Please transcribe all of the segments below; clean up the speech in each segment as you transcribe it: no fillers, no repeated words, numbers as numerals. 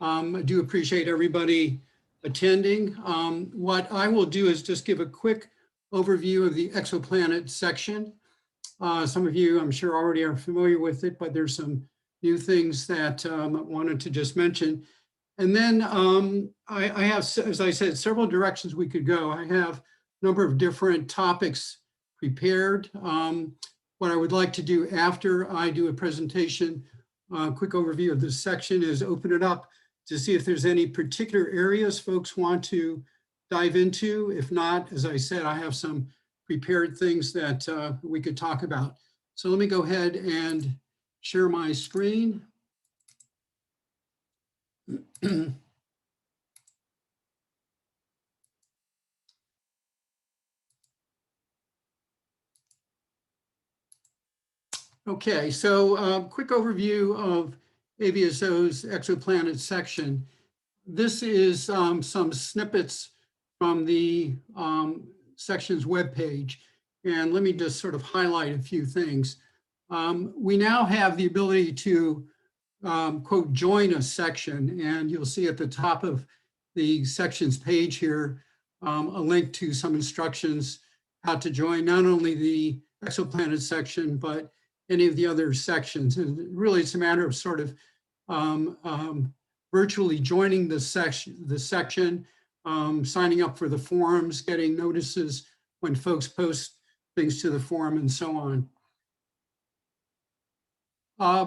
I do appreciate everybody attending. What I will do is just give a quick overview of the exoplanet section. Some of you, I'm sure, already are familiar with it, but there's some new things that I wanted to just mention. And then I have, as I said, several directions we could go. I have a number of different topics prepared. What I would like to do after I do a presentation, quick overview of this section, is open it up to see if there's any particular areas folks want to dive into. If not, as I said, I have some prepared things that we could talk about. So let me go ahead and share my screen. Okay, so quick overview of AVSO's exoplanet section. This is some snippets from the section's webpage. And let me just sort of highlight a few things. We now have the ability to, quote, join a section. And you'll see at the top of the section's page here, a link to some instructions how to join not only the exoplanet section, but any of the other sections. And really, it's a matter of sort of virtually joining the section, signing up for the forums, getting notices when folks post things to the forum, and so on.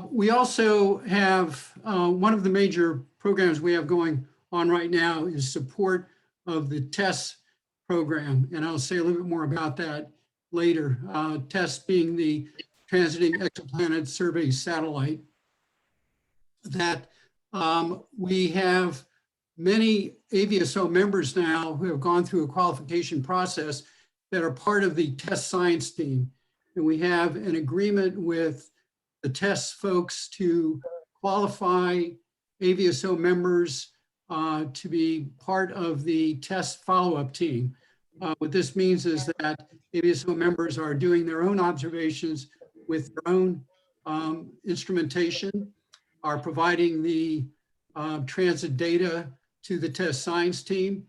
We also have one of the major programs we have going on right now is support of the TESS program, and I'll say a little bit more about that later. TESS being the Transiting Exoplanet Survey Satellite. That we have many AVSO members now who have gone through a qualification process that are part of the TESS science team. And we have an agreement with the TESS folks to qualify AVSO members to be part of the TESS follow-up team. What this means is that AVSO members are doing their own observations with their own instrumentation, are providing the transit data to the TESS science team.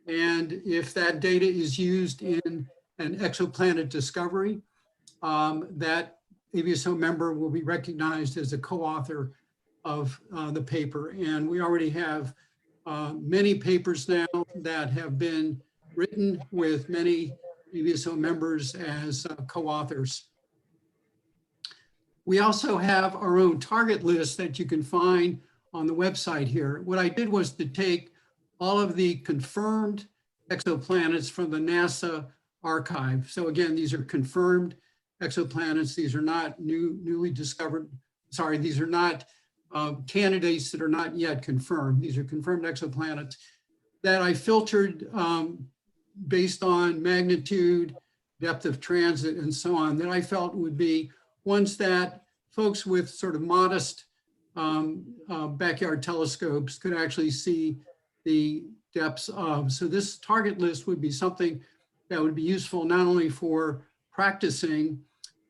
And if that data is used in an exoplanet discovery, that AVSO member will be recognized as a co-author of the paper. And we already have many papers now that have been written with many AVSO members as co-authors. We also have our own target list that you can find on the website here. What I did was to take all of the confirmed exoplanets from the NASA archive. So again, these are confirmed exoplanets. These are not newly discovered, sorry, these are not candidates that are not yet confirmed. These are confirmed exoplanets that I filtered based on magnitude, depth of transit, and so on, that I felt would be ones that folks with sort of modest backyard telescopes could actually see the depths of. So this target list would be something that would be useful not only for practicing,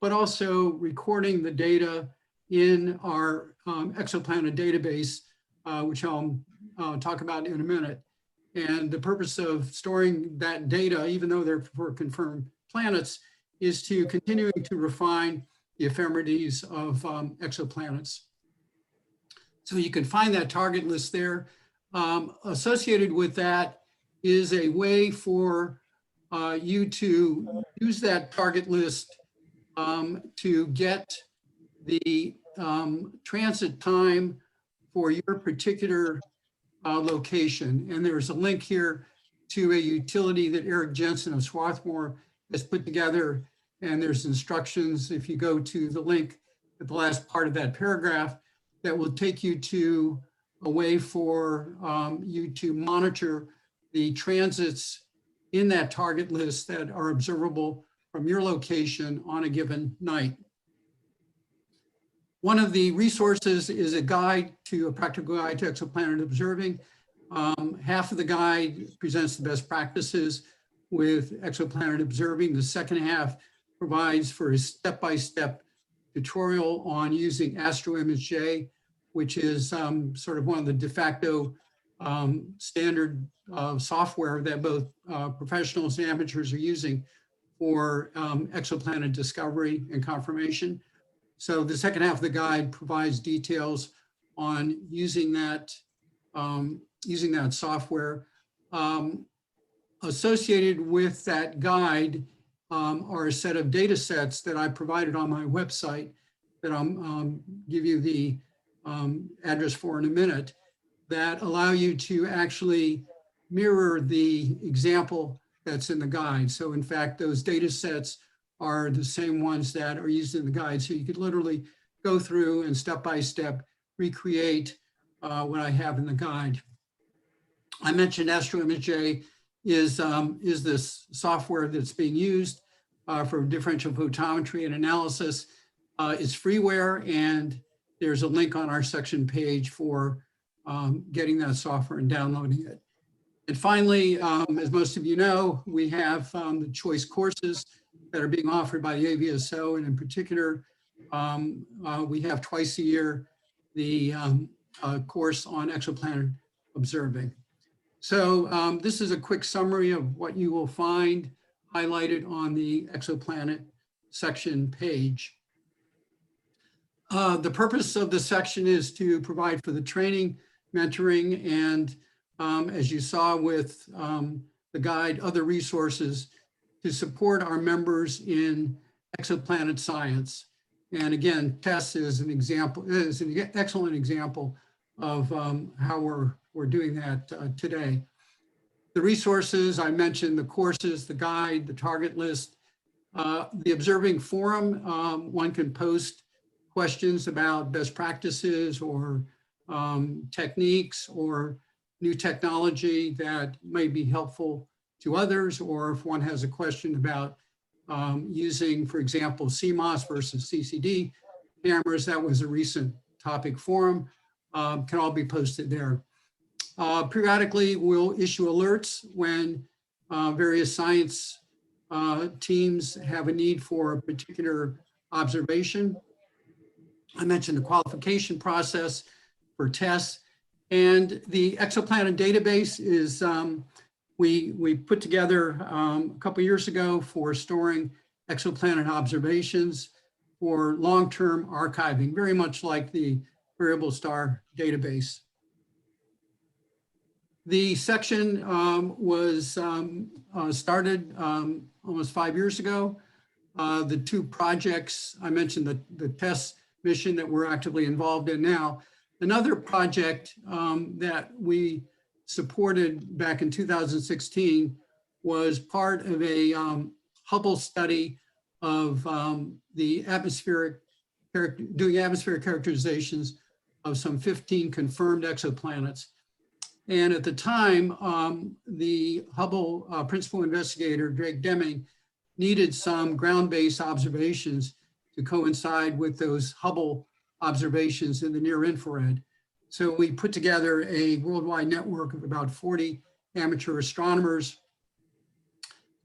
but also recording the data in our exoplanet database, which I'll talk about in a minute. And the purpose of storing that data, even though they're for confirmed planets, is to continuing to refine the ephemerides of exoplanets. So you can find that target list there. Associated with that is a way for you to use that target list to get the transit time for your particular location. And there's a link here to a utility that Eric Jensen of Swarthmore has put together. And there's instructions, if you go to the link at the last part of that paragraph, that will take you to a way for you to monitor the transits in that target list that are observable from your location on a given night. One of the resources is a practical guide to exoplanet observing. Half of the guide presents the best practices with exoplanet observing. The second half provides for a step-by-step tutorial on using AstroImageJ which is sort of one of the de facto standard software that both professionals and amateurs are using for exoplanet discovery and confirmation. So the second half of the guide provides details on using that software. Associated with that guide are a set of data sets that I provided on my website that I'll give you the address for in a minute, that allow you to actually mirror the example that's in the guide. So in fact, those data sets are the same ones that are used in the guide. So you could literally go through and step-by-step recreate what I have in the guide. I mentioned AstroImageJ is this software that's being used for differential photometry and analysis. It's freeware, and there's a link on our section page for getting that software and downloading it. And finally, as most of you know, we have the choice courses that are being offered by the AVSO, and in particular, we have twice a year the course on exoplanet observing. So this is a quick summary of what you will find highlighted on the exoplanet section page. The purpose of this section is to provide for the training, mentoring, and as you saw with the guide, other resources to support our members in exoplanet science. And again, TESS is an example, is an excellent example of how we're doing that today. The resources, I mentioned the courses, the guide, the target list, the observing forum. One can post questions about best practices or techniques or new technology that may be helpful to others, or if one has a question about using, for example, CMOS versus CCD cameras, that was a recent topic forum, can all be posted there. Periodically, we'll issue alerts when various science teams have a need for a particular observation. I mentioned the qualification process for TESS, and the exoplanet database is we put together a couple years ago for storing exoplanet observations for long-term archiving, very much like the variable star database. The section was started almost 5 years ago. The two projects, I mentioned the TESS mission that we're actively involved in now. Another project that we supported back in 2016 was part of a Hubble study of the atmospheric, doing atmospheric characterizations of some 15 confirmed exoplanets. And at the time, the Hubble principal investigator, Drake Deming, needed some ground-based observations to coincide with those Hubble observations in the near infrared. So we put together a worldwide network of about 40 amateur astronomers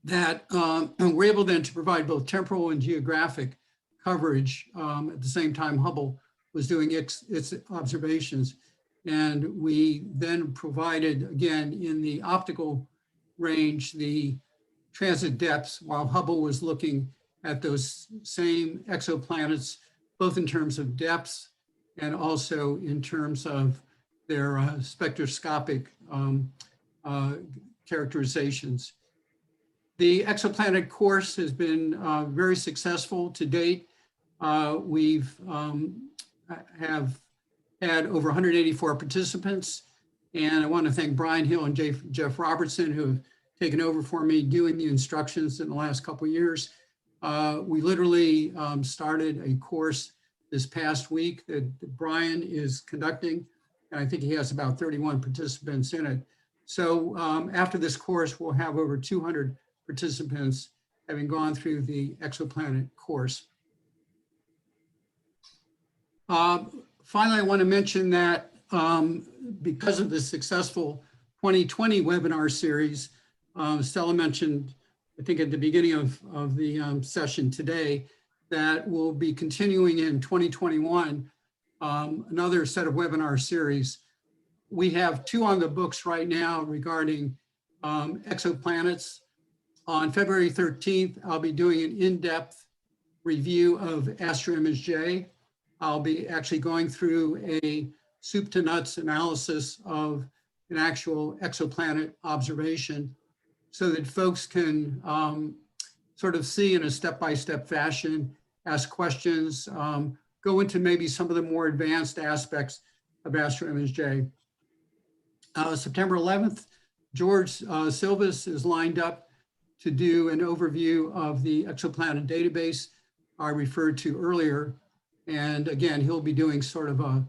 that were able then to provide both temporal and geographic coverage at the same time Hubble was doing its observations. And we then provided, again, in the optical range, the transit depths while Hubble was looking at those same exoplanets, both in terms of depths and also in terms of their spectroscopic characterizations. The exoplanet course has been very successful to date. We've have had over 184 participants, and I want to thank Brian Hill and Jeff Robertson, who have taken over for me doing the instructions in the last couple of years. We literally started a course this past week that Brian is conducting, and I think he has about 31 participants in it. So after this course, we'll have over 200 participants having gone through the exoplanet course. Finally, I want to mention that because of the successful 2020 webinar series, Stella mentioned, I think at the beginning of the session today, that we'll be continuing in 2021 another set of webinar series. We have 2 on the books right now regarding exoplanets. On February 13th, I'll be doing an in-depth review of AstroImage J. I'll be actually going through a soup to nuts analysis of an actual exoplanet observation so that folks can sort of see in a step-by-step fashion, ask questions, go into maybe some of the more advanced aspects of AstroImage J. September 11th, George Silvas is lined up to do an overview of the exoplanet database I referred to earlier. And again, he'll be doing sort of a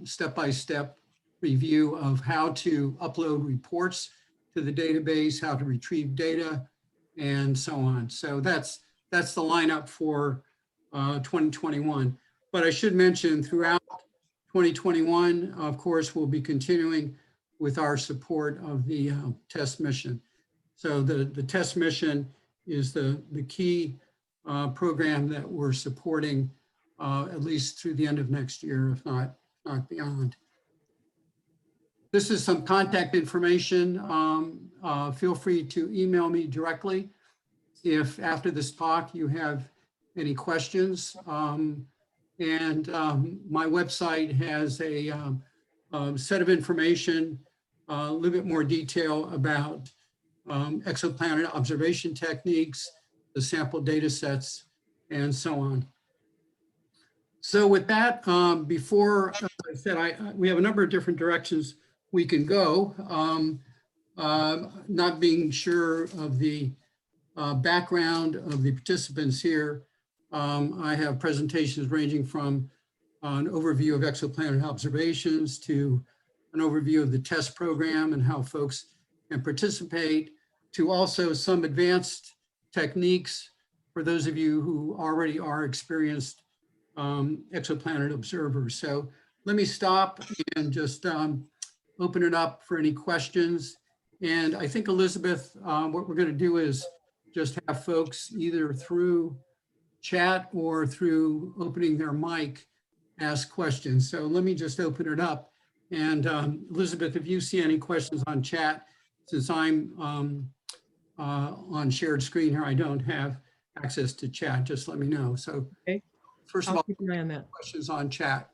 step-by-step review of how to upload reports to the database, how to retrieve data, and so on. So that's the lineup for 2021. But I should mention throughout 2021, of course, we'll be continuing with our support of the TESS mission. So the TESS mission is the key program that we're supporting at least through the end of next year, if not beyond. This is some contact information. Feel free to email me directly if after this talk you have any questions. My website has a set of information, a little bit more detail about exoplanet observation techniques, the sample data sets, and so on. So with that, before I said, we have a number of different directions we can go. Not being sure of the background of the participants here, I have presentations ranging from an overview of exoplanet observations to an overview of the TESS program and how folks can participate, to also some advanced techniques for those of you who already are experienced exoplanet observers. So let me stop and just open it up for any questions. And I think, Elizabeth, what we're going to do is just have folks either through chat or through opening their mic ask questions. So let me just open it up. And Elizabeth, if you see any questions on chat, since I'm on shared screen here, I don't have access to chat, just let me know. So okay. First of all, keep an eye on that. Questions on chat.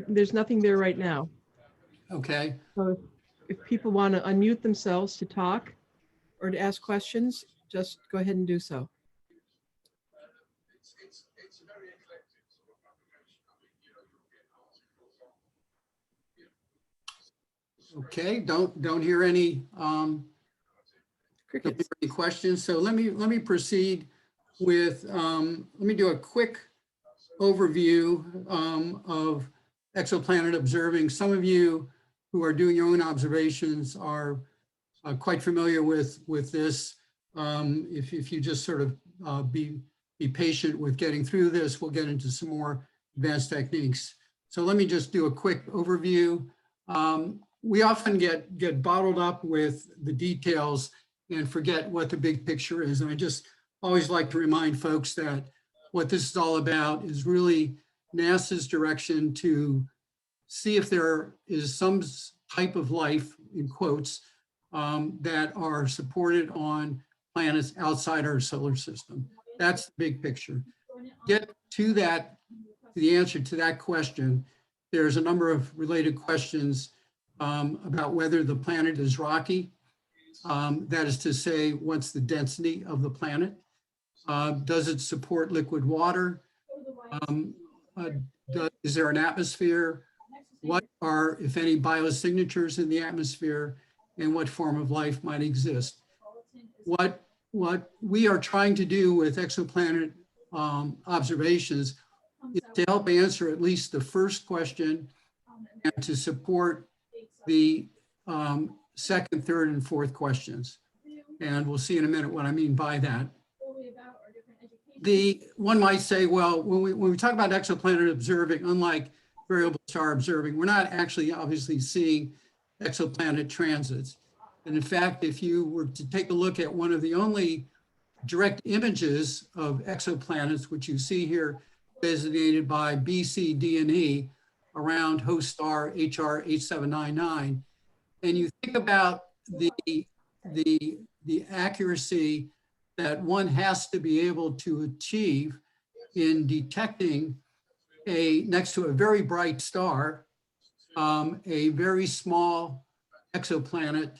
There's nothing there right now. Okay. So if people want to unmute themselves to talk or to ask questions, just go ahead and do so. Okay, don't hear any questions. So let me proceed with let me do a quick overview of exoplanet observing. Some of you who are doing your own observations are quite familiar with this. If you just sort of be patient with getting through this, we'll get into some more advanced techniques. So let me just do a quick overview. We often get bottled up with the details and forget what the big picture is. And I just always like to remind folks that what this is all about is really NASA's direction to see if there is some type of life, in quotes, that are supported on planets outside our solar system. That's the big picture. Get to that, the answer to that question, there's a number of related questions about whether the planet is rocky. That is to say, what's the density of the planet? Does it support liquid water? Is there an atmosphere? What are, if any, biosignatures in the atmosphere? And what form of life might exist? What we are trying to do with exoplanet observations is to help answer at least the first question and to support the second, third, and fourth questions. And we'll see in a minute what I mean by that. One might say, well, when we talk about exoplanet observing, unlike variable star observing, we're not actually obviously seeing exoplanet transits. And in fact, if you were to take a look at one of the only direct images of exoplanets, which you see here designated by B, C, D, and E around host star HR 8799. And you think about the accuracy that one has to be able to achieve in detecting next to a very bright star, a very small exoplanet.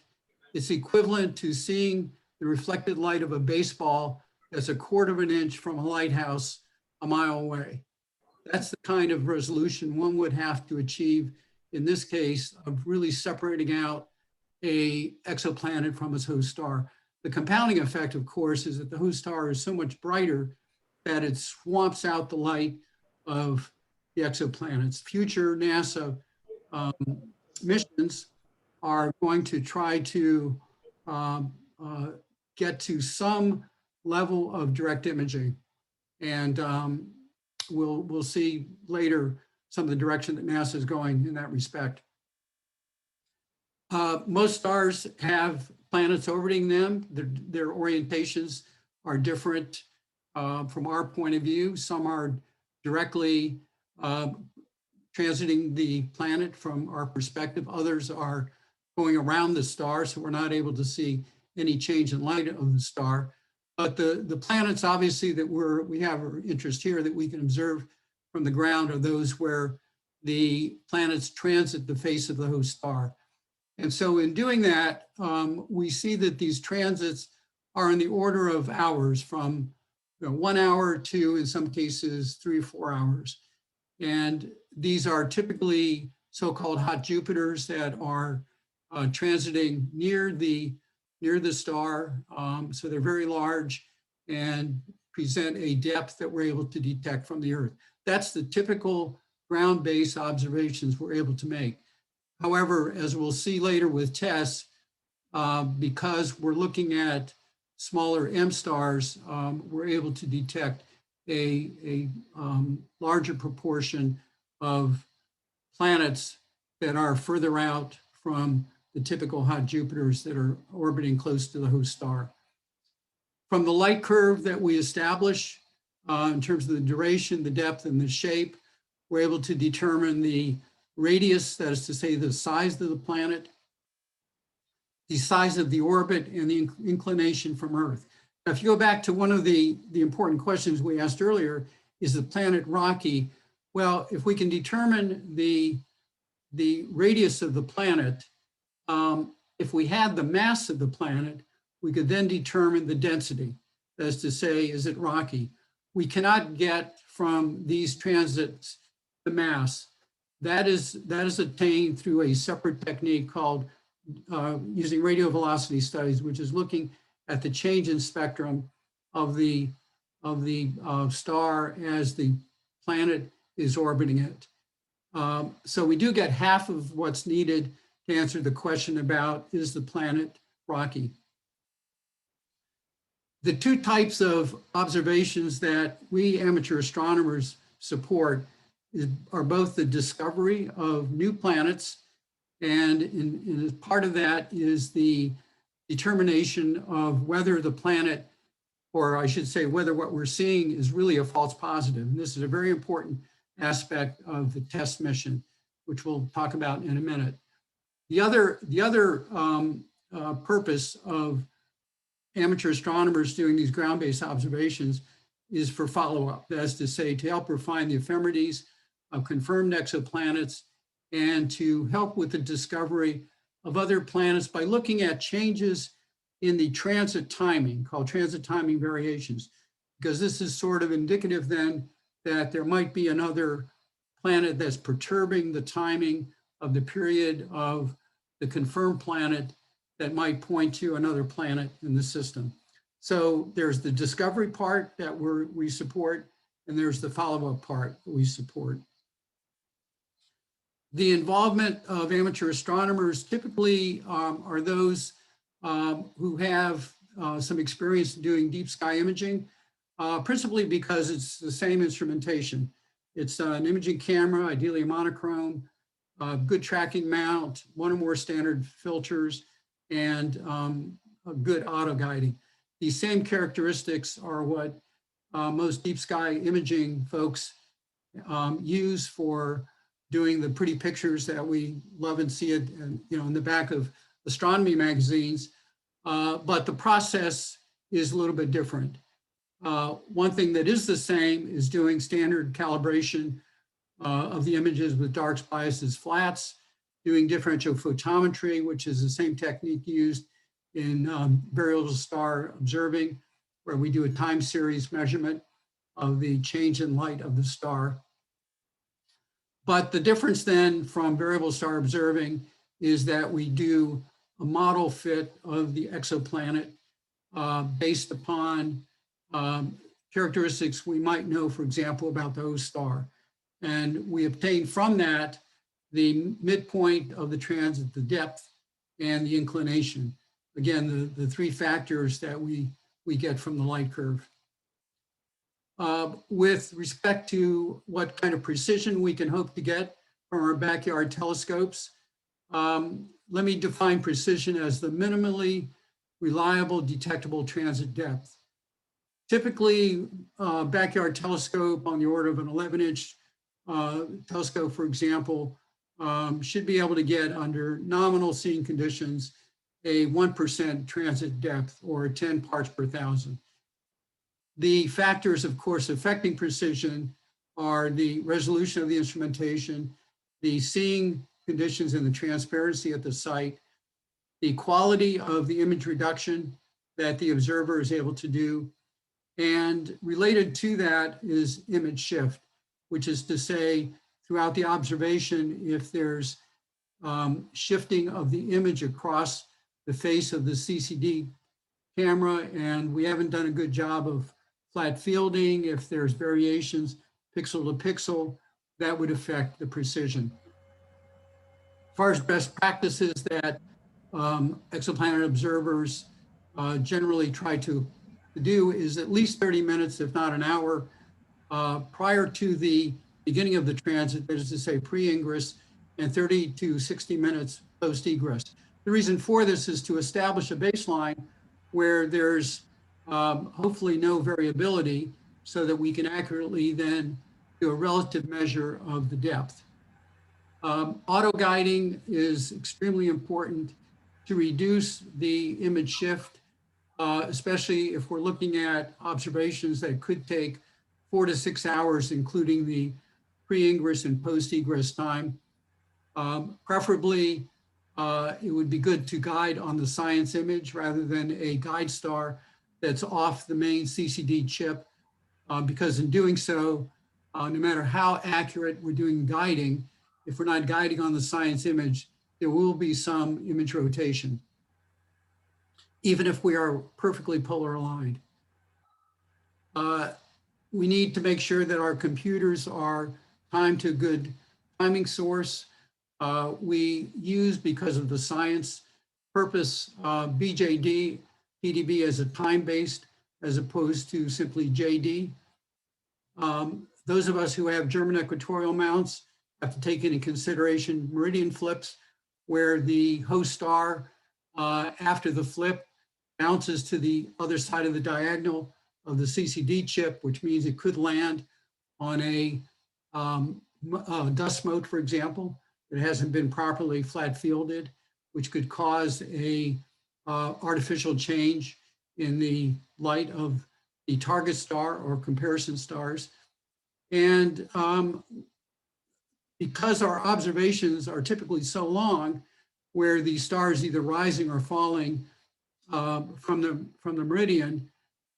It's equivalent to seeing the reflected light of a baseball that's a quarter of an inch from a lighthouse a mile away. That's the kind of resolution one would have to achieve in this case of really separating out a exoplanet from its host star. The compounding effect, of course, is that the host star is so much brighter that it swamps out the light of the exoplanets. Future NASA missions are going to try to get to some level of direct imaging. And we'll see later some of the direction that NASA is going in that respect. Most stars have planets orbiting them. Their orientations are different from our point of view. Some are directly transiting the planet from our perspective. Others are going around the star, so we're not able to see any change in light of the star. But the planets, obviously, that we have interest here that we can observe from the ground are those where the planets transit the face of the host star. And so in doing that, we see that these transits are in the order of hours, from 1 hour to, in some cases, 3 or 4 hours. And these are typically so-called hot Jupiters that are transiting near the star. So they're very large and present a depth that we're able to detect from the Earth. That's the typical ground-based observations we're able to make. However, as we'll see later with TESS, because we're looking at smaller M stars, we're able to detect a larger proportion of planets that are further out from the typical hot Jupiters that are orbiting close to the host star. From the light curve that we establish in terms of the duration, the depth, and the shape, we're able to determine the radius, that is to say the size of the planet, the size of the orbit, and the inclination from Earth. Now, if you go back to one of the important questions we asked earlier, is the planet rocky? Well, if we can determine the radius of the planet, if we had the mass of the planet, we could then determine the density. That is to say, is it rocky? We cannot get from these transits the mass. That is attained through a separate technique called using radio velocity studies, which is looking at the change in spectrum of the star as the planet is orbiting it. So we do get half of what's needed to answer the question about, is the planet rocky? The two types of observations that we amateur astronomers support are both the discovery of new planets, and in part of that is the determination of whether the planet, or I should say whether what we're seeing is really a false positive. And this is a very important aspect of the TESS mission, which we'll talk about in a minute. The other purpose of amateur astronomers doing these ground-based observations is for follow-up. That is to say, to help refine the ephemerides of confirmed exoplanets and to help with the discovery of other planets by looking at changes in the transit timing, called transit timing variations, because this is sort of indicative then that there might be another planet that's perturbing the timing of the period of the confirmed planet that might point to another planet in the system. So there's the discovery part that we support, and there's the follow-up part that we support. The involvement of amateur astronomers typically are those who have some experience doing deep sky imaging, principally because it's the same instrumentation. It's an imaging camera, ideally a monochrome, good tracking mount, one or more standard filters, and a good auto guiding. These same characteristics are what most deep sky imaging folks use for doing the pretty pictures that we love and see it, in the back of astronomy magazines. But the process is a little bit different. One thing that is the same is doing standard calibration of the images with darks, biases, flats, doing differential photometry, which is the same technique used in variable star observing, where we do a time series measurement of the change in light of the star. But the difference then from variable star observing is that we do a model fit of the exoplanet based upon characteristics we might know, for example, about the host star. And we obtain from that the midpoint of the transit, the depth, and the inclination. Again, the three factors that we get from the light curve. With respect to what kind of precision we can hope to get from our backyard telescopes, let me define precision as the minimally reliable detectable transit depth. Typically, backyard telescope on the order of an 11-inch telescope, for example, should be able to get under nominal seeing conditions a 1% transit depth or 10 parts per thousand. The factors, of course, affecting precision are the resolution of the instrumentation, the seeing conditions and the transparency at the site, the quality of the image reduction that the observer is able to do, and related to that is image shift, which is to say, throughout the observation, if there's shifting of the image across the face of the CCD camera, and we haven't done a good job of flat fielding, if there's variations pixel to pixel, that would affect the precision. As far as best practices that exoplanet observers generally try to do is at least 30 minutes, if not an hour, prior to the beginning of the transit, that is to say pre-ingress, and 30 to 60 minutes post-egress. The reason for this is to establish a baseline where there's hopefully no variability so that we can accurately then do a relative measure of the depth. Auto guiding is extremely important to reduce the image shift, especially if we're looking at observations that could take 4 to 6 hours, including the pre-ingress and post-egress time. Preferably, it would be good to guide on the science image rather than a guide star that's off the main CCD chip, because in doing so, no matter how accurate we're doing guiding, if we're not guiding on the science image, there will be some image rotation, even if we are perfectly polar aligned. We need to make sure that our computers are timed to a good timing source. We use, because of the science purpose, BJD, PDB as a time-based as opposed to simply JD. Those of us who have German equatorial mounts have to take into consideration meridian flips, where the host star, after the flip, bounces to the other side of the diagonal of the CCD chip, which means it could land on a dust mote, for example, that hasn't been properly flat fielded, which could cause a artificial change in the light of the target star or comparison stars. And because our observations are typically so long, where the star is either rising or falling from the meridian,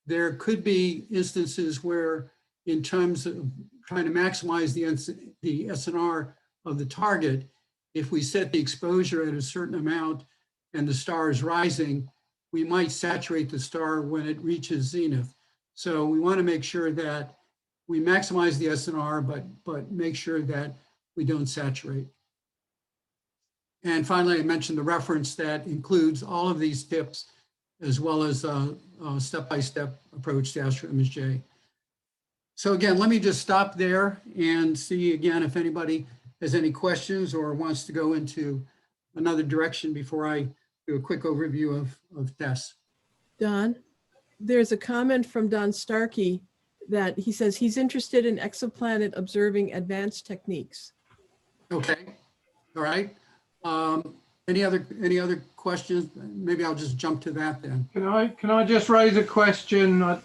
there could be instances where, in terms of trying to maximize the SNR of the target, if we set the exposure at a certain amount and the star is rising, we might saturate the star when it reaches zenith. So we want to make sure that we maximize the SNR, but make sure that we don't saturate. And finally, I mentioned the reference that includes all of these tips, as well as a step-by-step approach to AstroImageJ. So again, let me just stop there and see again if anybody has any questions or wants to go into another direction before I do a quick overview of TESS. Don, there's a comment from Don Starkey that he says he's interested in exoplanet observing advanced techniques. Okay, all right. Any other questions? Maybe I'll just jump to that then. Can I just raise a question?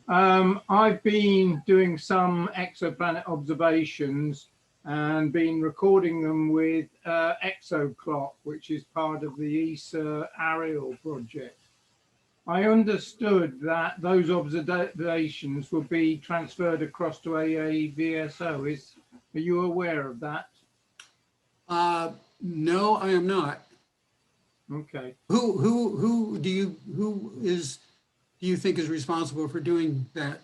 I've been doing some exoplanet observations and been recording them with Exoclock, which is part of the ESA Ariel project. I understood that those observations will be transferred across to AAVSO. Are you aware of that? No, I am not. Okay. Who do you think is responsible for doing that?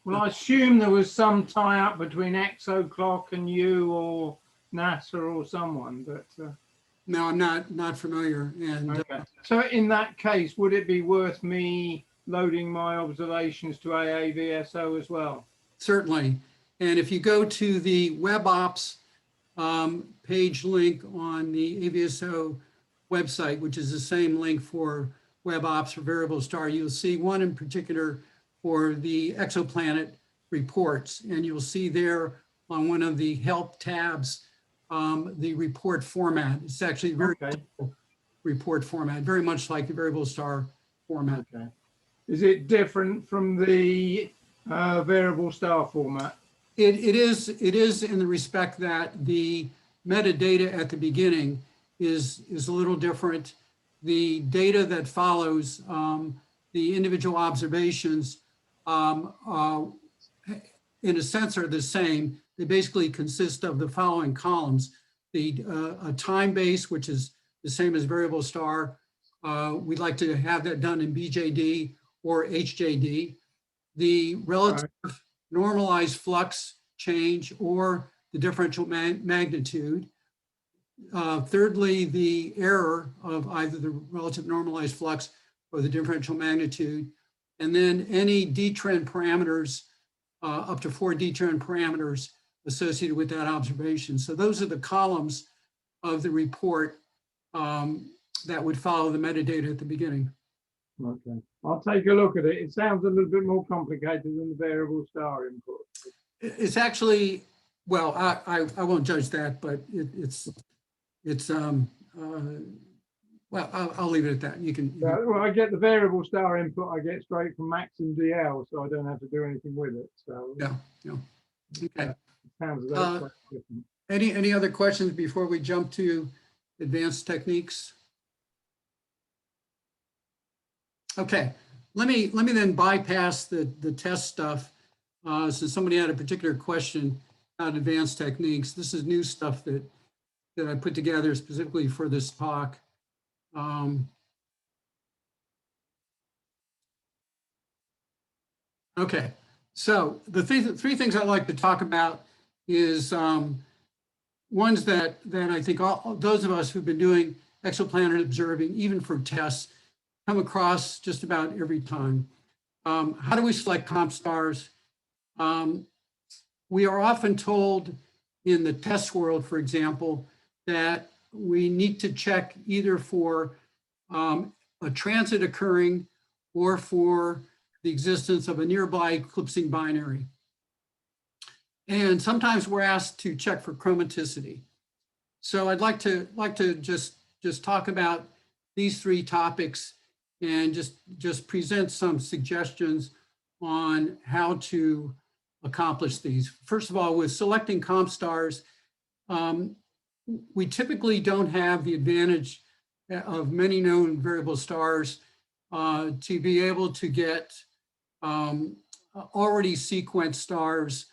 Well, I assume there was some tie-up between Exoclock and you or NASA or someone, but No, I'm not familiar. And okay. So in that case, would it be worth me loading my observations to AAVSO as well? certainly. And if you go to the WebOps page link on the AVSO website, which is the same link for WebOps for Variable Star, you'll see one in particular for the exoplanet reports. And you'll see there on one of the help tabs, the report format. It's actually very simple report format, very much like the Variable Star format. Okay. Is it different from the variable star format? It is in the respect that the metadata at the beginning is a little different. The data that follows the individual observations in a sense are the same. They basically consist of the following columns. A time base, which is the same as variable star. We'd like to have that done in BJD or HJD. The relative normalized flux change or the differential magnitude. Thirdly, the error of either the relative normalized flux or the differential magnitude. And then any D-trend parameters, up to 4 D-trend parameters associated with that observation. So those are the columns of the report that would follow the metadata at the beginning. Okay, I'll take a look at it. It sounds a little bit more complicated than the variable star input. It's actually, well, I won't judge that, but well, I'll leave it at that. You can. Yeah, well, I get the variable star input. I get straight from Max and DL, so I don't have to do anything with it. So Yeah. Okay. it sounds quite different. Any other questions before we jump to advanced techniques? Okay, let me then bypass the TESS stuff. Since somebody had a particular question about advanced techniques, this is new stuff that I put together specifically for this talk. Okay, so the three things I'd like to talk about is ones that I think those of us who've been doing exoplanet observing, even for TESS, come across just about every time. How do we select comp stars? We are often told in the TESS world, for example, that we need to check either for a transit occurring or for the existence of a nearby eclipsing binary. And sometimes we're asked to check for chromaticity. So I'd like to just talk about these three topics and just present some suggestions on how to accomplish these. First of all, with selecting comp stars, we typically don't have the advantage of many known variable stars to be able to get already sequenced stars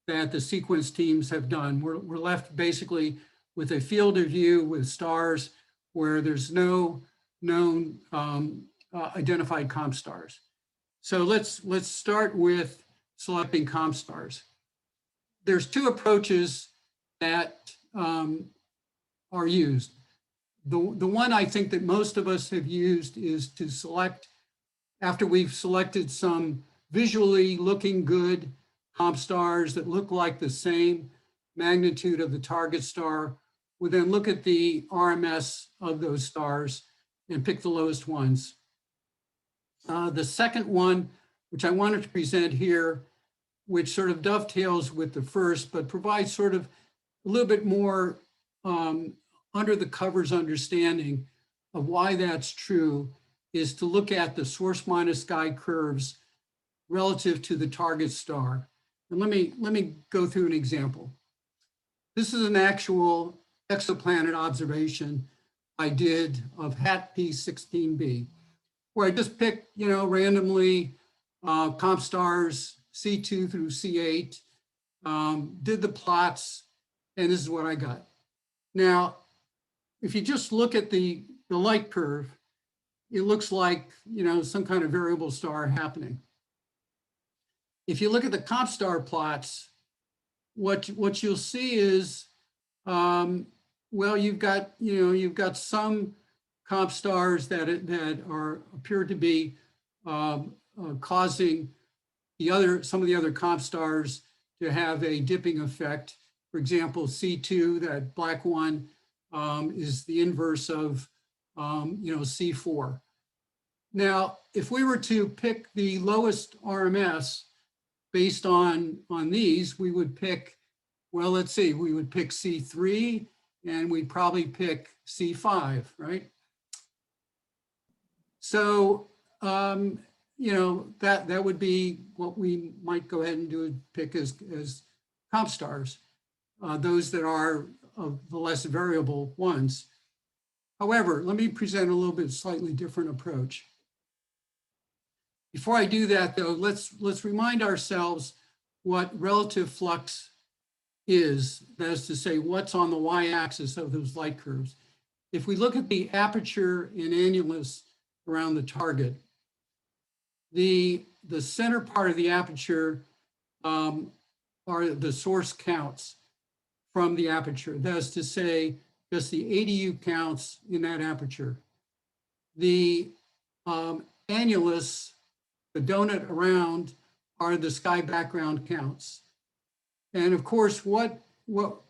that the sequence teams have done. We're left basically with a field of view with stars where there's no known identified comp stars. So let's start with selecting comp stars. There's two approaches that are used. The one I think that most of us have used is to select, after we've selected some visually looking good comp stars that look like the same magnitude of the target star, we then look at the RMS of those stars and pick the lowest ones. The second one, which I wanted to present here, which sort of dovetails with the first, but provides sort of a little bit more under the covers understanding of why that's true, is to look at the source minus sky curves relative to the target star. And let me go through an example. This is an actual exoplanet observation I did of HAT P16b, where I just picked, randomly comp stars C2 through C8, did the plots, and this is what I got. Now, if you just look at the light curve, it looks like, some kind of variable star happening. If you look at the comp star plots, what you'll see is, well, you've got some comp stars that appear to be causing some of the other comp stars to have a dipping effect. For example, C2, that black one, is the inverse of C4. Now, if we were to pick the lowest RMS based on these, we would pick, well, let's see, we would pick C3 and we'd probably pick C5, right? So, that would be what we might go ahead and pick as comp stars, those that are of the less variable ones. However, let me present a little bit slightly different approach. Before I do that, though, let's remind ourselves what relative flux is. That is to say, what's on the y-axis of those light curves. If we look at the aperture and annulus around the target, the center part of the aperture are the source counts from the aperture. That is to say, just the ADU counts in that aperture. The annulus, the donut around, are the sky background counts. And of course, what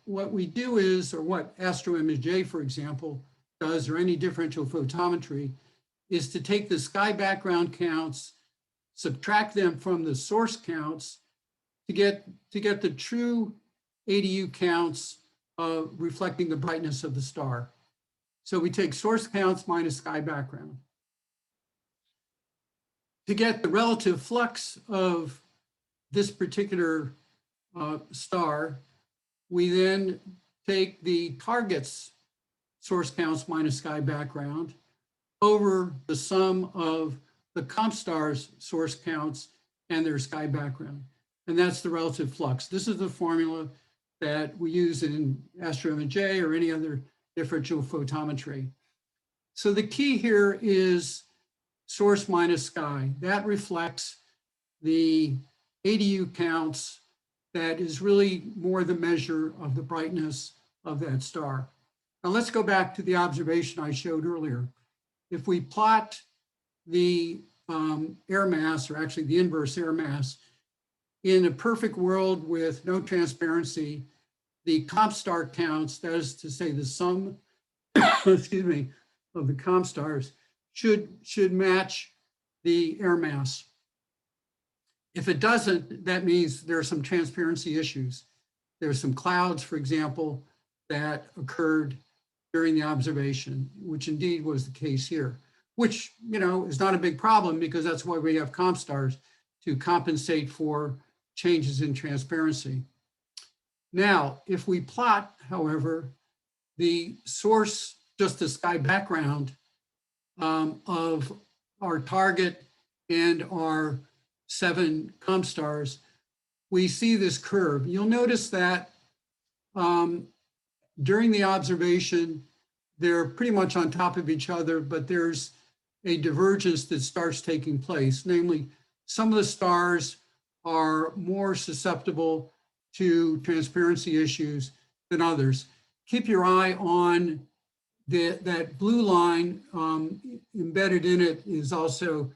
we do is, or what AstroImage, for example, does, or any differential photometry, is to take the sky background counts, subtract them from the source counts to get the true ADU counts reflecting the brightness of the star. So we take source counts minus sky background. To get the relative flux of this particular star, we then take the target's source counts minus sky background over the sum of the comp star's source counts and their sky background. And that's the relative flux. This is the formula that we use in AstroImage or any other differential photometry. So the key here is source minus sky. That reflects the ADU counts. That is really more the measure of the brightness of that star. Now let's go back to the observation I showed earlier. If we plot the air mass, or actually the inverse air mass, in a perfect world with no transparency, the comp star counts, that is to say the sum, excuse me, of the comp stars should match the air mass. If it doesn't, that means there are some transparency issues. There's some clouds, for example, that occurred during the observation, which indeed was the case here, which, is not a big problem because that's why we have comp stars, to compensate for changes in transparency. Now, if we plot, however, the source, just the sky background of our target and our 7 comp stars, we see this curve. You'll notice that during the observation, they're pretty much on top of each other, but there's a divergence that starts taking place. Namely, some of the stars are more susceptible to transparency issues than others. Keep your eye on that blue line. Embedded in it is also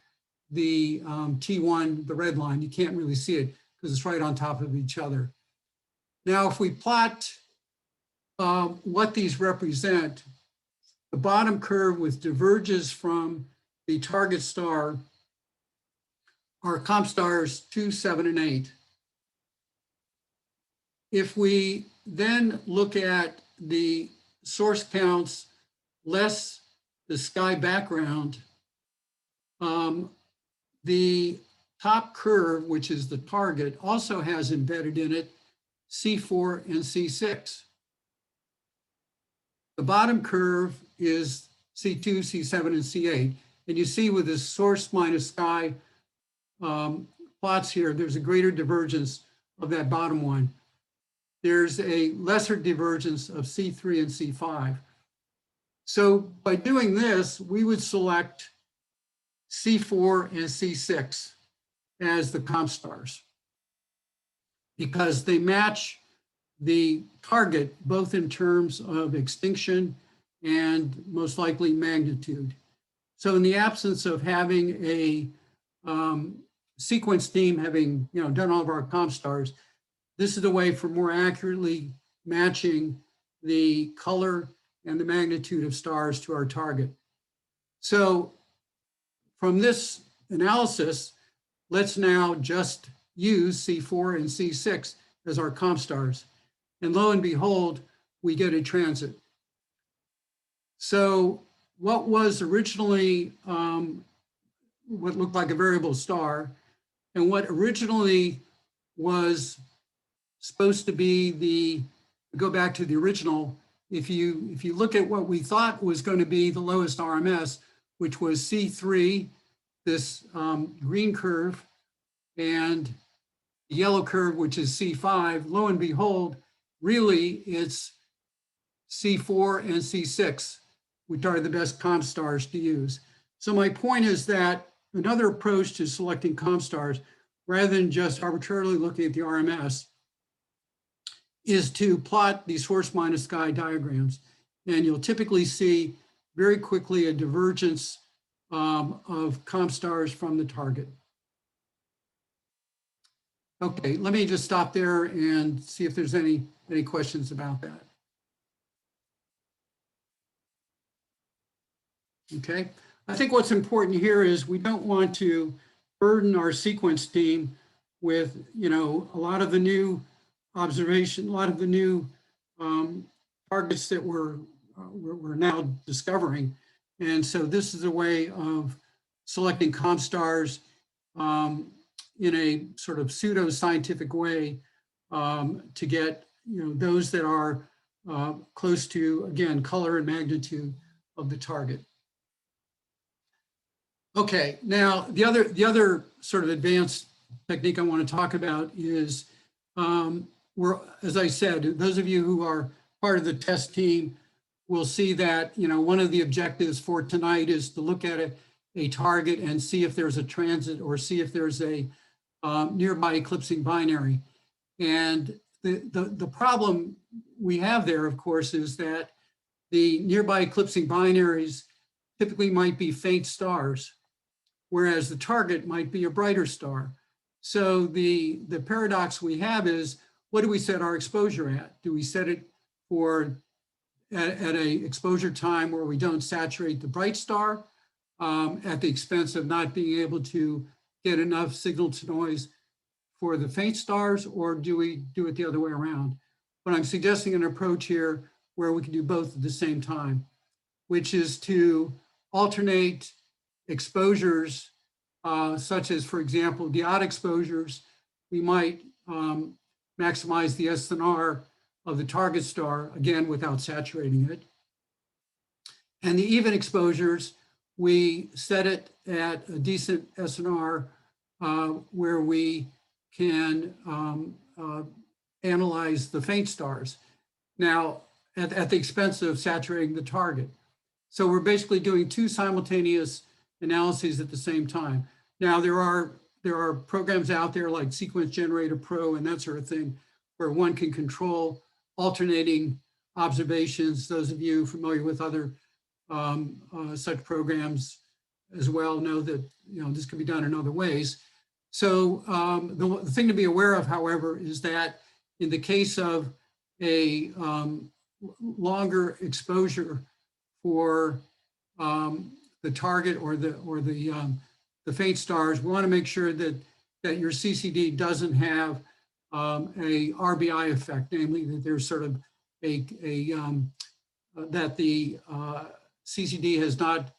the T1, the red line. You can't really see it because it's right on top of each other. Now, if we plot what these represent, the bottom curve, which diverges from the target star, are comp stars 2, 7, and 8. if we then look at the source counts less the sky background, the top curve, which is the target, also has embedded in it C4 and C6. The bottom curve is C2, C7, and C8. And you see with the source minus sky plots here, there's a greater divergence of that bottom one. There's a lesser divergence of C3 and C5. So by doing this, we would select C4 and C6 as the comp stars because they match the target both in terms of extinction and most likely magnitude. So in the absence of having a sequence team having done all of our comp stars, this is a way for more accurately matching the color and the magnitude of stars to our target. So from this analysis, let's now just use C4 and C6 as our comp stars. And lo and behold, we get a transit. So what was originally what looked like a variable star, and what originally was supposed to be the, go back to the original, if you look at what we thought was going to be the lowest RMS, which was C3, this green curve, and the yellow curve, which is C5, lo and behold, really it's C4 and C6, which are the best comp stars to use. So my point is that another approach to selecting comp stars, rather than just arbitrarily looking at the RMS, is to plot these source minus sky diagrams. And you'll typically see very quickly a divergence of comp stars from the target. Okay, let me just stop there and see if there's any questions about that. Okay, I think what's important here is we don't want to burden our sequence team with, a lot of the new observation, a lot of the new targets that we're now discovering. And so this is a way of selecting comp stars in a sort of pseudo-scientific way to get, those that are close to, again, color and magnitude of the target. Okay, now the other sort of advanced technique I want to talk about is, as I said, those of you who are part of the TESS team will see that, one of the objectives for tonight is to look at a target and see if there's a transit or see if there's a nearby eclipsing binary. And the problem we have there, of course, is that the nearby eclipsing binaries typically might be faint stars, whereas the target might be a brighter star. So the paradox we have is, what do we set our exposure at? Do we set it at a exposure time where we don't saturate the bright star at the expense of not being able to get enough signal to noise for the faint stars, or do we do it the other way around? But I'm suggesting an approach here where we can do both at the same time, which is to alternate exposures, such as, for example, the odd exposures. We might maximize the SNR of the target star, again, without saturating it. And the even exposures, we set it at a decent SNR where we can analyze the faint stars. Now, at the expense of saturating the target. So we're basically doing two simultaneous analyses at the same time. Now, there are programs out there like Sequence Generator Pro and that sort of thing, where one can control alternating observations. Those of you familiar with other such programs as well know that this can be done in other ways. So the thing to be aware of, however, is that in the case of a longer exposure for the target or the faint stars, we want to make sure that your CCD doesn't have a RBI effect, namely that there's sort of that the CCD has not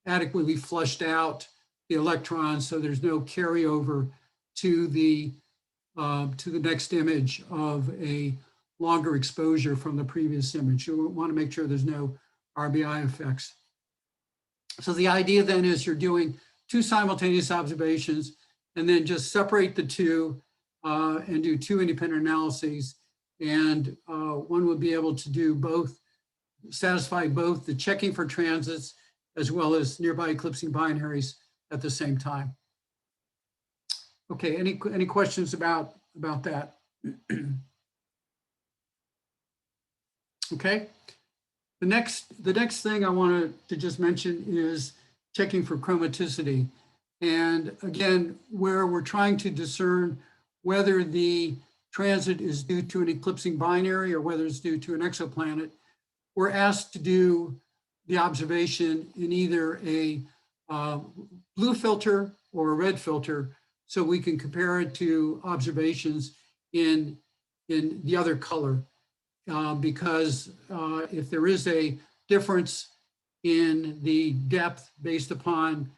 adequately flushed out the electrons, so there's no carryover to the next image of a longer exposure from the previous image. You want to make sure there's no RBI effects. So the idea then is you're doing 2 simultaneous observations and then just separate the 2 and do 2 independent analyses. And one would be able to do both, satisfy both the checking for transits as well as nearby eclipsing binaries at the same time. Okay, any questions about that? Okay, the next thing I wanted to just mention is checking for chromaticity. And again, where we're trying to discern whether the transit is due to an eclipsing binary or whether it's due to an exoplanet, we're asked to do the observation in either a blue filter or a red filter, so we can compare it to observations in the other color. Because if there is a difference in the depth based upon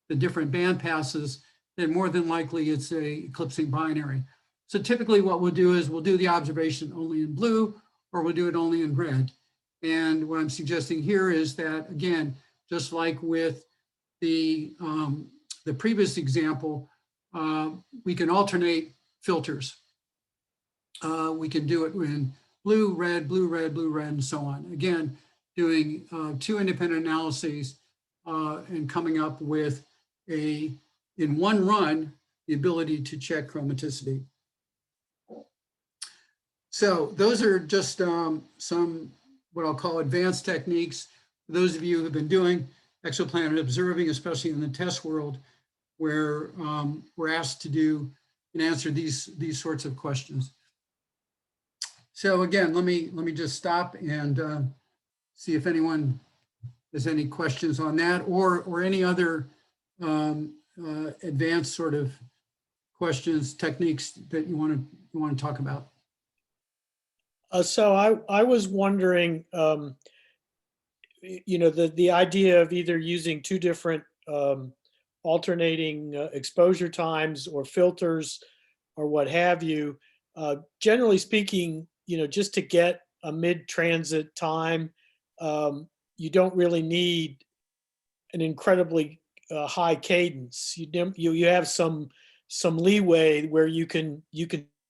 the different band passes, then more than likely it's a eclipsing binary. So typically what we'll do is we'll do the observation only in blue or we'll do it only in red. And what I'm suggesting here is that, again, just like with the previous example, we can alternate filters. We can do it in blue, red, blue, red, blue, red, and so on. Again, doing 2 independent analyses and coming up with in one run, the ability to check chromaticity. So those are just some what I'll call advanced techniques. For those of you who have been doing exoplanet observing, especially in the TESS world, where we're asked to do and answer these sorts of questions. So again, let me just stop and see if anyone has any questions on that or any other advanced sort of questions, techniques that you want to talk about. So I was wondering, you know, the idea of either using 2 different alternating exposure times or filters or what have you. Generally speaking, you know, just to get a mid-transit time, you don't really need an incredibly high cadence. You have some leeway where you can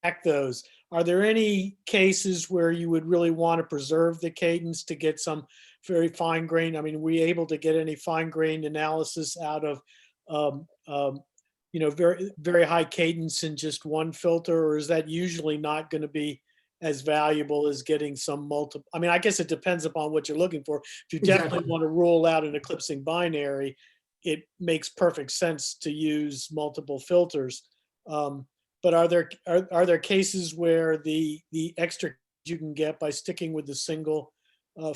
track those. Are there any cases where you would really want to preserve the cadence to get some very fine grained? I mean, were you able to get any fine grained analysis out of, you know, very high cadence in just one filter, or is that usually not going to be as valuable as getting some multiple? I mean, I guess it depends upon what you're looking for. If you definitely want to rule out an eclipsing binary, it makes perfect sense to use multiple filters. But are there cases where the extra you can get by sticking with the single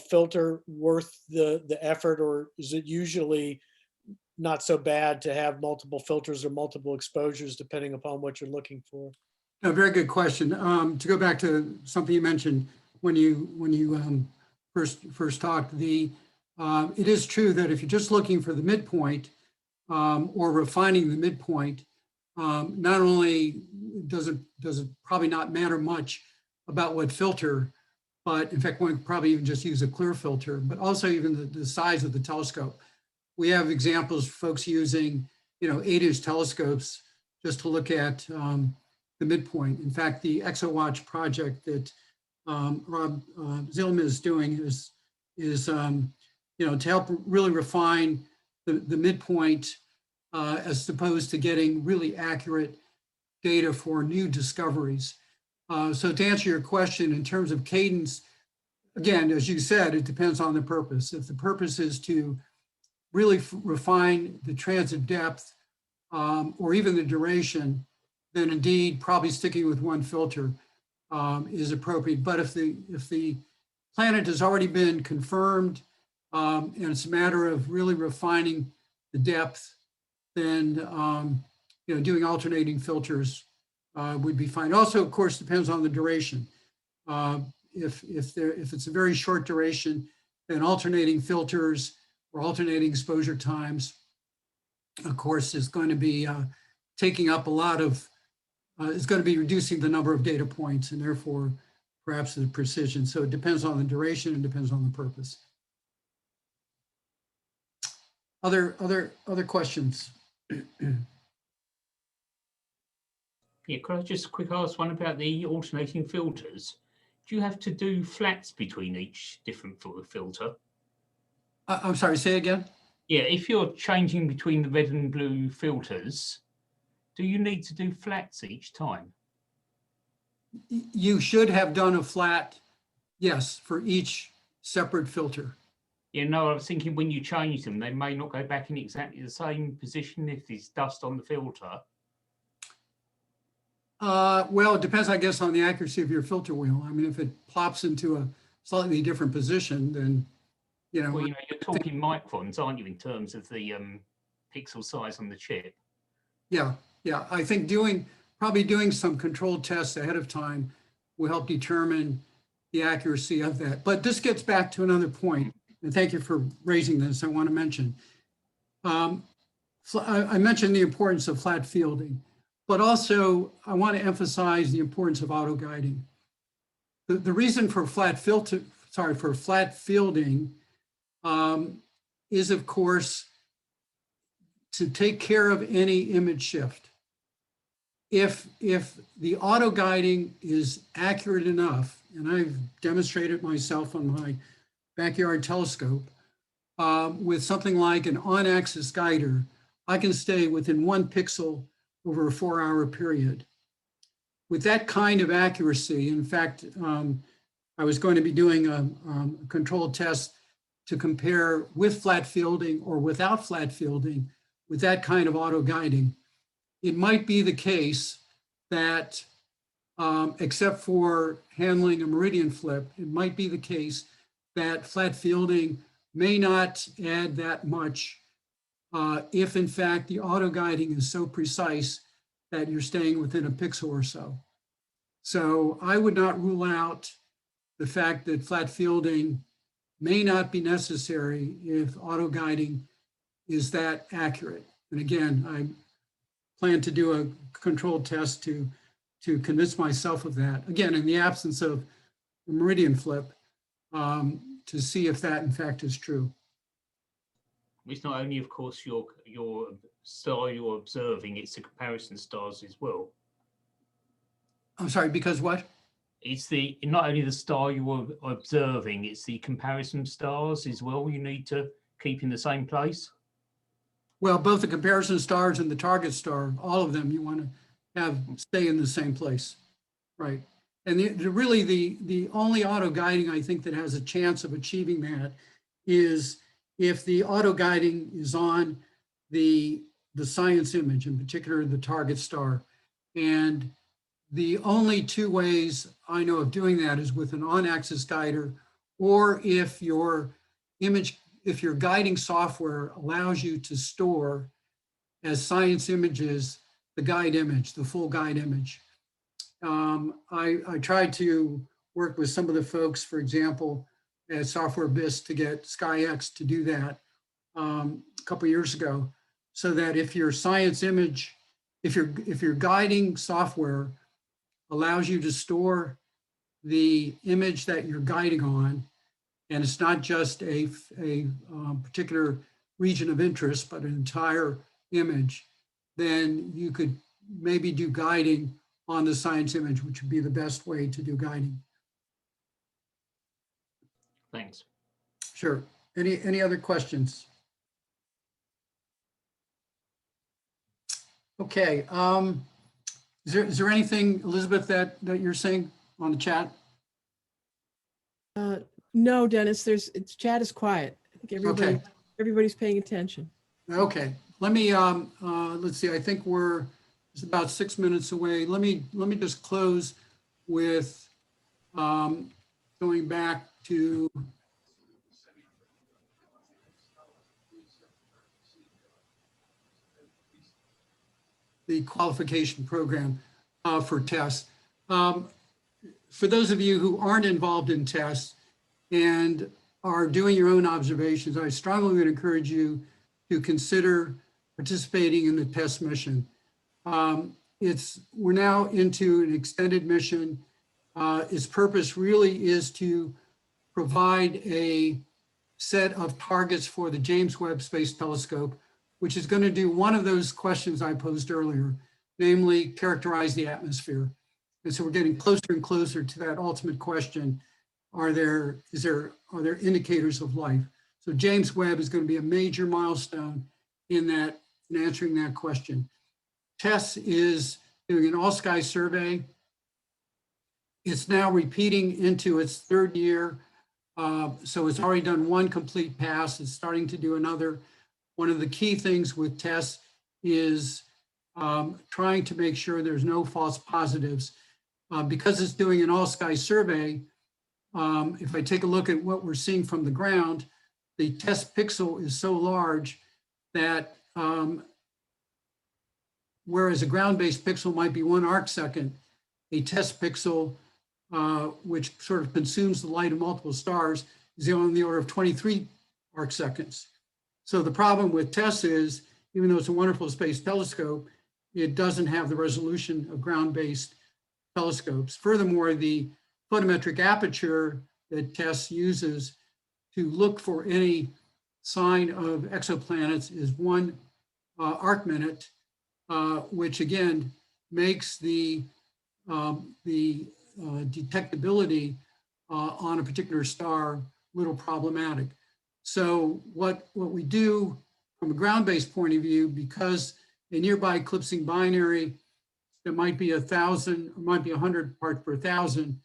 filter worth the effort, or is it usually not so bad to have multiple filters or multiple exposures depending upon what you're looking for? A very good question. To go back to something you mentioned when you first talked, it is true that if you're just looking for the midpoint or refining the midpoint, not only does it probably not matter much about what filter, but in fact, one could probably even just use a clear filter, but also even the size of the telescope. We have examples of folks using, 8-inch telescopes just to look at the midpoint. In fact, the ExoWatch project that Rob Zillman is doing is to help really refine the midpoint as opposed to getting really accurate data for new discoveries. So to answer your question, in terms of cadence, again, as you said, it depends on the purpose. If the purpose is to really refine the transit depth or even the duration, then indeed probably sticking with one filter is appropriate. But if the planet has already been confirmed and it's a matter of really refining the depth, then doing alternating filters would be fine. Also, of course, depends on the duration. If it's a very short duration, then alternating filters or alternating exposure times, of course, is going to be taking up a lot of, is going to be reducing the number of data points and therefore perhaps the precision. So it depends on the duration and depends on the purpose. Other questions? Yeah, could I just quick ask one about the alternating filters? Do you have to do flats between each different filter? I'm sorry, say again? Yeah, if you're changing between the red and blue filters, do you need to do flats each time? You should have done a flat, yes, for each separate filter. You know, I was thinking when you change them, they may not go back in exactly the same position if there's dust on the filter. Well, it depends, I guess, on the accuracy of your filter wheel. I mean, if it plops into a slightly different position, then, you know. Well, you know, you're talking microns, aren't you, in terms of the pixel size on the chip? Yeah, I think probably doing some controlled tests ahead of time will help determine the accuracy of that. But this gets back to another point, and thank you for raising this. I want to mention. I mentioned the importance of flat fielding, but also I want to emphasize the importance of auto guiding. The reason for flat fielding is, of course, to take care of any image shift. If the auto guiding is accurate enough, and I've demonstrated myself on my backyard telescope, with something like an on-axis guider, I can stay within 1 pixel over a 4-hour period. With that kind of accuracy, in fact, I was going to be doing a controlled test to compare with flat fielding or without flat fielding with that kind of auto guiding. It might be the case that, except for handling a meridian flip, it might be the case that flat fielding may not add that much if in fact the auto guiding is so precise that you're staying within a pixel or so. So I would not rule out the fact that flat fielding may not be necessary if auto guiding is that accurate. And again, I plan to do a controlled test to convince myself of that. Again, in the absence of a meridian flip, to see if that in fact is true. It's not only, of course, your star you're observing, it's the comparison stars as well. I'm sorry, because what? It's not only the star you're observing, it's the comparison stars as well you need to keep in the same place. Well, both the comparison stars and the target star, all of them you want to have stay in the same place, right? And really the only auto guiding I think that has a chance of achieving that is if the auto guiding is on the science image, in particular the target star. And the only 2 ways I know of doing that is with an on-axis guider, or if your guiding software allows you to store as science images the guide image, the full guide image. I tried to work with some of the folks, for example, at Software BIS to get SkyX to do that a couple of years ago, so that if your science image, if your guiding software allows you to store the image that you're guiding on, and it's not just a particular region of interest, but an entire image, then you could maybe do guiding on the science image, which would be the best way to do guiding. Thanks. Sure. Any other questions? Okay. Is there anything, Elizabeth, that you're saying on the chat? No, Dennis, chat is quiet. I think everybody's paying attention. Okay. Let me, let's see, I think it's about 6 minutes away. Let me just close with going back to the qualification program. for TESS. For those of you who aren't involved in TESS and are doing your own observations, I strongly would encourage you to consider participating in the TESS mission. We're now into an extended mission. Its purpose really is to provide a set of targets for the James Webb Space Telescope, which is going to do one of those questions I posed earlier, namely characterize the atmosphere. And so we're getting closer and closer to that ultimate question. Are there indicators of life? So James Webb is going to be a major milestone in answering that question. TESS is doing an all-sky survey. It's now repeating into its third year. So it's already done one complete pass. It's starting to do another. One of the key things with TESS is trying to make sure there's no false positives. Because it's doing an all-sky survey, if I take a look at what we're seeing from the ground, the TESS pixel is so large that whereas a ground-based pixel might be 1 arcsecond, a TESS pixel, which sort of consumes the light of multiple stars, is on the order of 23 arcseconds. So the problem with TESS is, even though it's a wonderful space telescope, it doesn't have the resolution of ground-based telescopes. Furthermore, the photometric aperture that TESS uses to look for any sign of exoplanets is 1 arc minute, which again makes the detectability on a particular star a little problematic. So what we do from a ground-based point of view, because a nearby eclipsing binary that might be 1,000 or might be 100 parts per thousand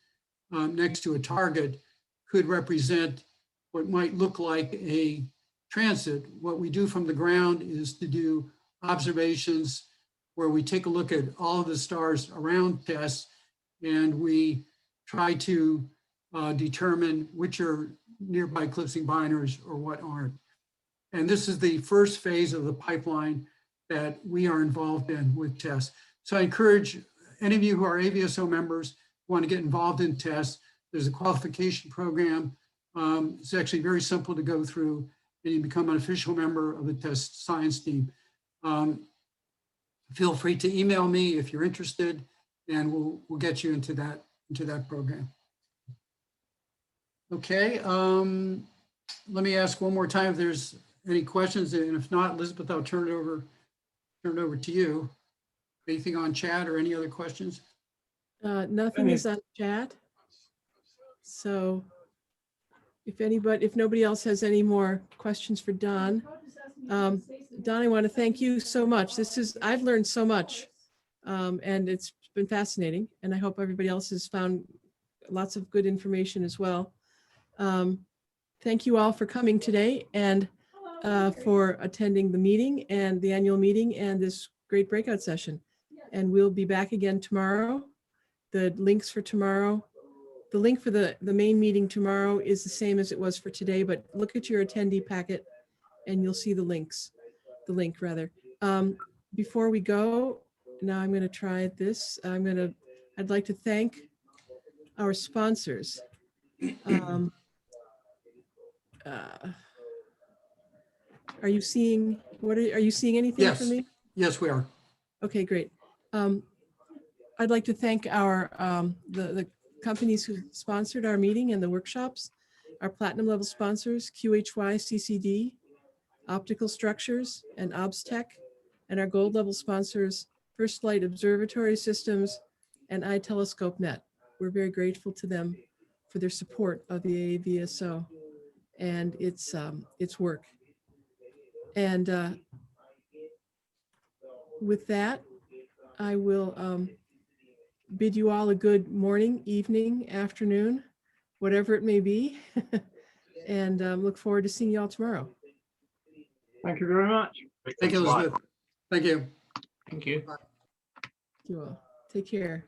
next to a target could represent what might look like a transit. What we do from the ground is to do observations where we take a look at all of the stars around TESS and we try to determine which are nearby eclipsing binaries or what aren't. And this is the first phase of the pipeline that we are involved in with TESS. So I encourage any of you who are AVSO members who want to get involved in TESS. There's a qualification program. It's actually very simple to go through, and you become an official member of the TESS science team. Feel free to email me if you're interested, and we'll get you into that program. Okay, let me ask one more time if there's any questions, and if not, Elizabeth, I'll turn it over to you. Anything on chat or any other questions? Nothing is on chat. So if nobody else has any more questions for Don, Don, I want to thank you so much. I've learned so much, and it's been fascinating, and I hope everybody else has found lots of good information as well. Thank you all for coming today and for attending the meeting and the annual meeting and this great breakout session. And we'll be back again tomorrow. The links for tomorrow, the link for the main meeting tomorrow is the same as it was for today, but look at your attendee packet and you'll see the link rather. Before we go, now I'm going to try this. I'd like to thank our sponsors. Are you seeing anything Yes. from me? Yes, we are. Okay, great. I'd like to thank our the companies who sponsored our meeting and the workshops, our platinum level sponsors, QHY, CCD, Optical Structures, and OBSTech, and our gold level sponsors, First Light Observatory Systems and iTelescope.net. We're very grateful to them for their support of the AVSO and its work. And with that, I will bid you all a good morning, evening, afternoon, whatever it may be, and look forward to seeing you all tomorrow. Thank you very much. Thank you, Elizabeth. Thank you. Thank you. You all take care.